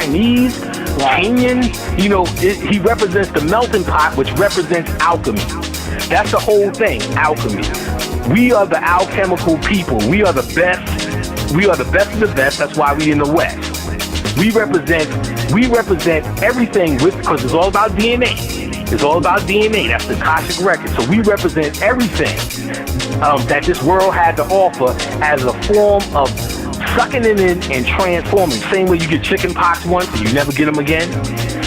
Chinese, Kenyan, you know, he represents the melting pot, which represents alchemy. That's the whole thing, alchemy. We are the alchemical people. We are the best. We are the best of the best. That's why we in the West. We represent everything because it's all about DNA. It's all about DNA. That's the Akashic record. So we represent everything that this world had to offer as a form of sucking it in and transforming. Same way you get chicken pox once and you never get them again,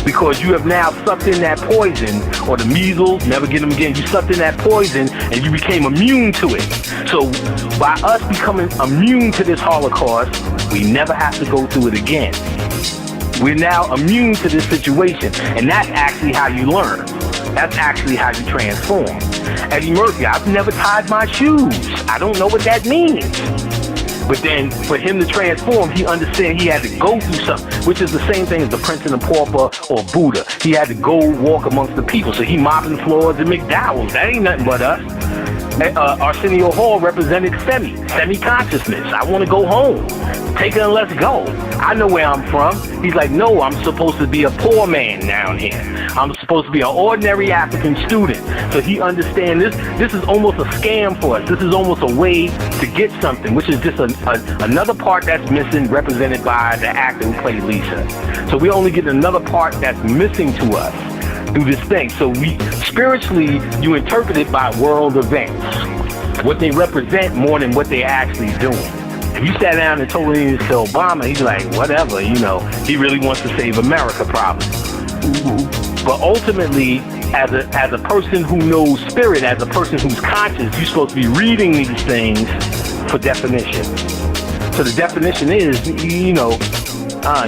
because you have now sucked in that poison, or the measles, never get them again. You sucked in that poison and you became immune to it. So by us becoming immune to this Holocaust, we never have to go through it again. We're now immune to this situation, and that's actually how you learn. That's actually how you transform. Eddie Murphy, I've never tied my shoes. I don't know what that means. But then for him to transform, he understood he had to go through something, which is the same thing as the Prince and the Pauper or Buddha. He had to go walk amongst the people. So he mopping floors at McDowell's. That ain't nothing but us. Arsenio Hall represented semi-consciousness. I want to go home. Take it and let's go. I know where I'm from. He's like, no, I'm supposed to be a poor man down here. I'm supposed to be an ordinary African student. So he understands this is almost a scam for us. This is almost a way to get something, which is just another part that's missing, represented by the actor who played Lisa. So we only get another part that's missing to us through this thing. So we spiritually, you interpret it by world events, what they represent more than what they're actually doing. If you sat down and told him to Obama, he's like, whatever, you know, he really wants to save America probably. Mm-hmm. But ultimately, as a person who knows spirit, as a person who's conscious, you're supposed to be reading these things for definition. So the definition is, you know,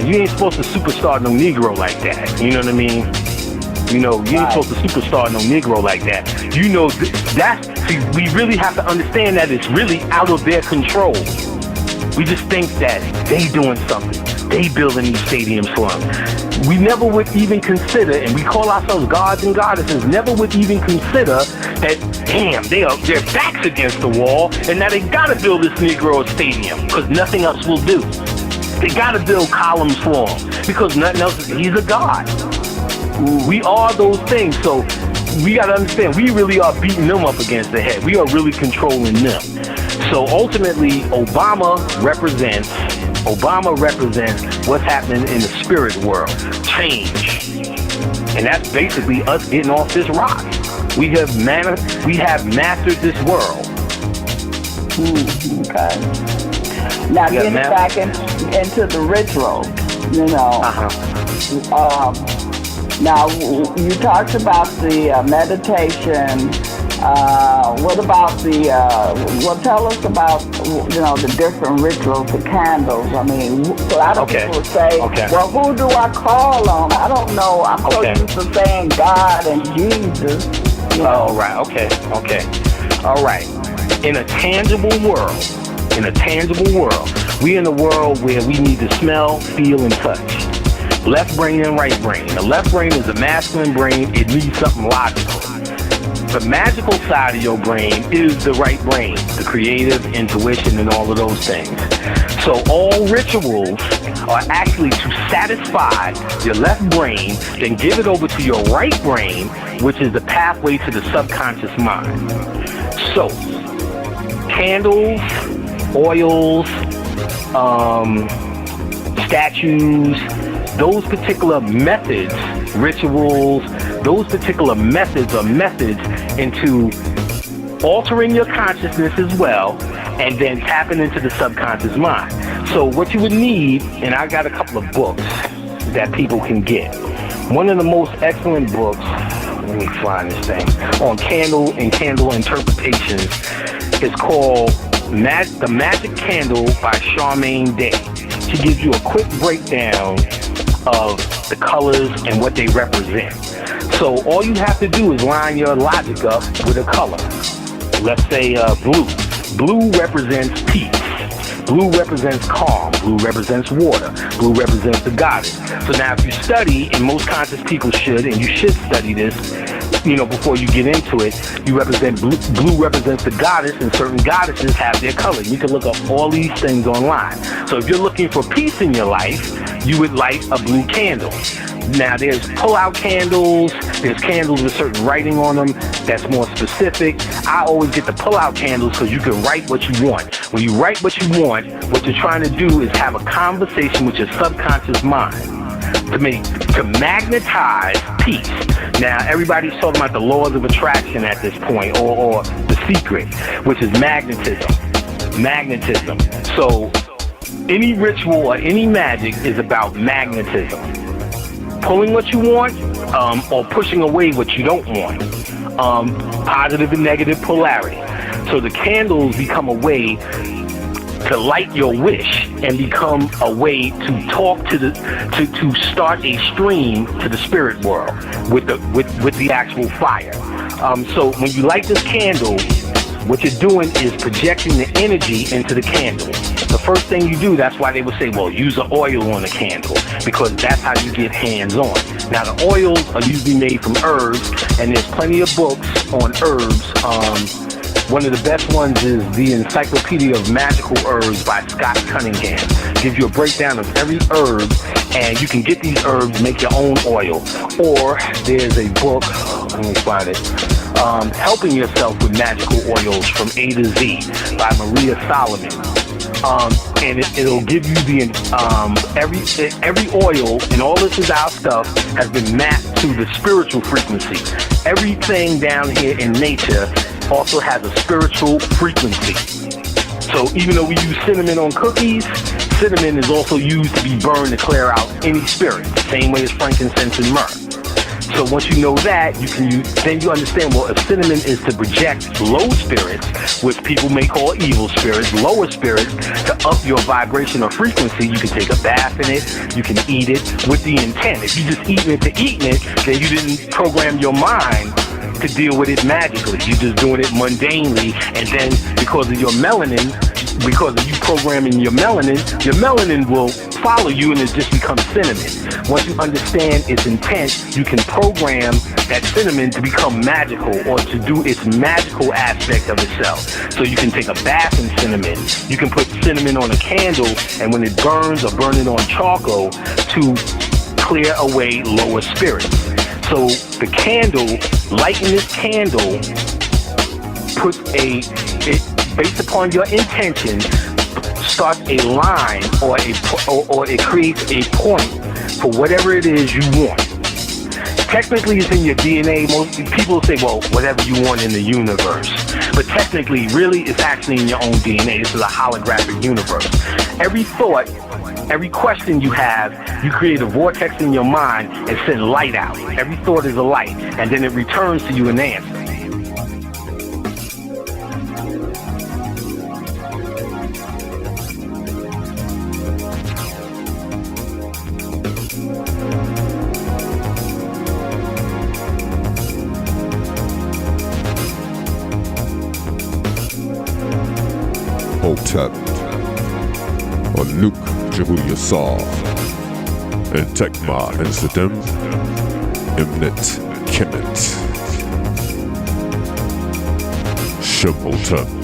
you ain't supposed to superstar no Negro like that. You know what I mean? You know, you ain't supposed to superstar no Negro like that. You know, see, we really have to understand that it's really out of their control. We just think that they doing something. They building these stadiums for them. We never would even consider, and we call ourselves gods and goddesses, never would even consider that, damn, their backs against the wall, and now they gotta build this Negro stadium, because nothing else will do. They gotta build columns for him, because nothing else, he's a god. We are those things, so we gotta understand, we really are beating them up against the head. We are really controlling them. So ultimately, Obama represents what's happening in the spirit world, change. And that's basically us getting off this rock. We have mastered this world. Okay. Now getting back into the ritual, you know. Now you talked about the meditation. What about tell us about, you know, the different rituals, the candles. I mean, a lot of people say, well, who do I call on? I don't know. I'm so used to saying God and Jesus. You know. Oh, right. Okay. All right. In a tangible world, we in a world where we need to smell, feel, and touch. Left brain and right brain. The left brain is the masculine brain. It needs something logical. The magical side of your brain is the right brain, the creative, intuition, and all of those things. So all rituals are actually to satisfy your left brain, then give it over to your right brain, which is the pathway to the subconscious mind. So, candles, oils, statues, those particular methods, rituals, those particular methods are methods into altering your consciousness as well, and then tapping into the subconscious mind. So what you would need, and I got a couple of books that people can get. One of the most excellent books, let me find this thing, on candle and candle interpretations is called The Magic Candle by Charmaine Day. She gives you a quick breakdown of the colors and what they represent. So all you have to do is line your logic up with a color. Let's say blue. Blue represents peace. Blue represents calm. Blue represents water. Blue represents the goddess. So now if you study, and most conscious people should, and you should study this, before you get into it, you represent blue. Blue represents the goddess, and certain goddesses have their color. You can look up all these things online. So if you're looking for peace in your life, you would light a blue candle. Now there's pull-out candles, there's candles with certain writing on them that's more specific. I always get the pull-out candles because you can write what you want. When you write what you want, what you're trying to do is have a conversation with your subconscious mind to magnetize peace. Now everybody's talking about the laws of attraction at this point, or the secret, which is magnetism. Magnetism. So any ritual or any magic is about magnetism. Pulling what you want, or pushing away what you don't want. Positive and negative polarity. So the candles become a way to light your wish and become a way to talk to start a stream to the spirit world with the actual fire. So when you light this candle, what you're doing is projecting the energy into the candle. The first thing you do, that's why they would say, well, use an oil on the candle, because that's how you get hands-on. Now, the oils are usually made from herbs, and there's plenty of books on herbs. One of the best ones is the Encyclopedia of Magical Herbs by Scott Cunningham. Gives you a breakdown of every herb, and you can get these herbs, make your own oil. Or there's a book, let me find it, Helping Yourself with Magical Oils from A to Z by Maria Solomon. And it'll give you the every oil, and all this is our stuff, has been mapped to the spiritual frequency. Everything down here in nature also has a spiritual frequency. So even though we use cinnamon on cookies, cinnamon is also used to be burned to clear out any spirit, the same way as frankincense and myrrh. So once you know that, then you understand, well, if cinnamon is to project low spirits, which people may call evil spirits, lower spirits, to up your vibration or frequency, you can take a bath in it, you can eat it with the intent. If you just eating it, then you didn't program your mind to deal with it magically. You're just doing it mundanely, and then because of your melanin, because of you programming your melanin will follow you, and it just becomes cinnamon. Once you understand its intent, you can program that cinnamon to become magical, or to do its magical aspect of itself. So you can take a bath in cinnamon. You can put cinnamon on a candle, and when it burns, or burn it on charcoal to clear away lower spirits. So the candle, lighting this candle, based upon your intention, starts a line, or it creates a point for whatever it is you want. Technically, it's in your DNA. Most people say, well, whatever you want in the universe. But technically, really, it's actually in your own DNA. This is a holographic universe. Every thought, every question you have, you create a vortex in your mind and send light out. Every thought is a light, and then it returns to you an answer. Hotep, or Luke Jehu-Yasar, and Tekma Incidem, Imnit Kemet, Shemotep.